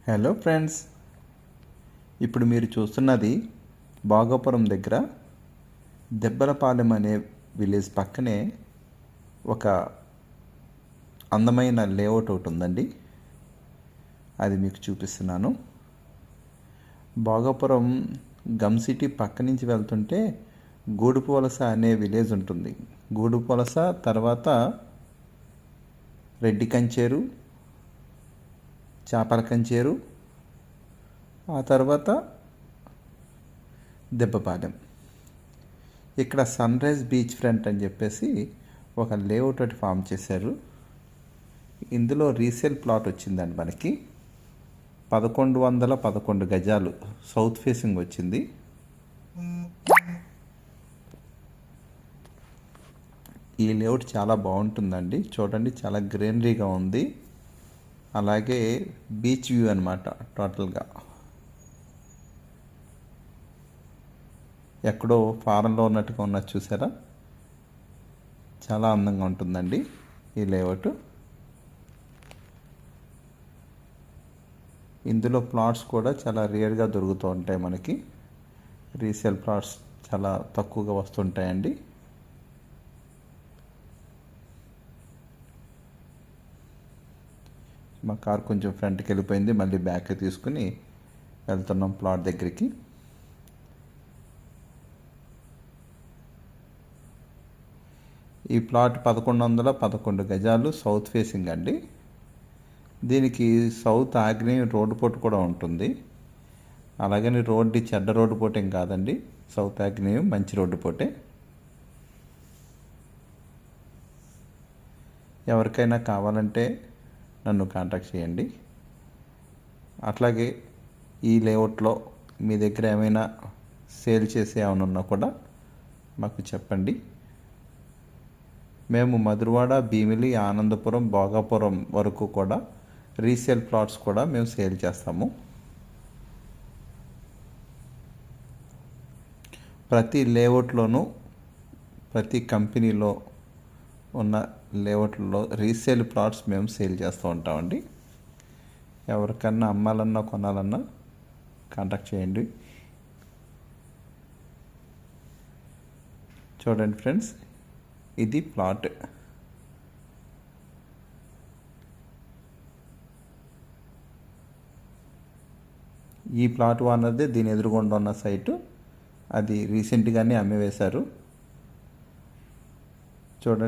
Hello friends, ఇప్పుడు మీరు చూస్తున్నది భోగాపురం దగ్గర దెబ్బలపాలెం అనే విలేజ్ పక్కనే ఒక అందమైన లేఅవుట్ ఒకటి ఉందండి. అది మీకు చూపిస్తున్నాను. భోగాపురం గమ్ సిటీ పక్క నుంచి వెళ్తుంటే గూడుపువలస అనే విలేజ్ ఉంటుంది. గూడుపువలస తర్వాత రెడ్డి కంచేరు, చేపల కంచేరు, ఆ తర్వాత దెబ్బపాలెం. ఇక్కడ సన్ రైజ్ బీచ్ ఫ్రంట్ అని చెప్పేసి ఒక లేఅవుట్ ఒకటి ఫామ్ చేశారు. ఇందులో రీసేల్ ప్లాట్ వచ్చిందండి మనకి 1111 గజాలు సౌత్ ఫేసింగ్ వచ్చింది. ఈ లేఅవుట్ చాలా బాగుంటుందండి. చూడండి, చాలా గ్రీనరీగా ఉంది. అలాగే బీచ్ వ్యూ అనమాట. టోటల్గా ఎక్కడో ఫారెన్లో ఉన్నట్టుగా ఉన్నది, చూసారా? చాలా అందంగా ఉంటుందండి ఈ లేఅవుట్. ఇందులో ప్లాట్స్ కూడా చాలా రేర్గా దొరుకుతూ ఉంటాయి మనకి. రీసేల్ ప్లాట్స్ చాలా తక్కువగా వస్తుంటాయండి. మా కార్ కొంచెం ఫ్రంట్కి వెళ్ళిపోయింది, మళ్ళీ బ్యాక్కి తీసుకుని వెళ్తున్నాం ప్లాట్ దగ్గరికి. ఈ ప్లాట్ 1111 గజాలు సౌత్ ఫేసింగ్ అండి. దీనికి సౌత్ ఆగ్నేయం రోడ్డు పోటు కూడా ఉంటుంది. అలాగని రోడ్డు చెడ్డ రోడ్డు పోటు ఏం కాదండి. సౌత్ ఆగ్నేయం మంచి రోడ్డు పోటే. ఎవరికైనా కావాలంటే నన్ను కాంటాక్ట్ చేయండి. అట్లాగే ఈ లేఅవుట్లో మీ దగ్గర ఏమైనా సేల్ చేసే ఏమైనా ఉన్నా కూడా మాకు చెప్పండి. మేము మధురవాడ, భీమిలి, ఆనందపురం, భోగాపురం వరకు కూడా రీసేల్ ప్లాట్స్ కూడా మేము సేల్ చేస్తాము. ప్రతి లేఅవుట్లోనూ ప్రతి కంపెనీలో ఉన్న లేఅవుట్లలో రీసేల్ ప్లాట్స్ మేము సేల్ చేస్తూ ఉంటామండి. ఎవరికన్నా అమ్మాలన్నా కొనాలన్నా కాంటాక్ట్ చేయండి. చూడండి ఫ్రెండ్స్, ఇది ప్లాట్. ఈ ప్లాట్ ఓనర్దే దీని ఎదురుగుండా ఉన్న సైటు. అది రీసెంట్గానే అమ్మివేశారు. చూడండి.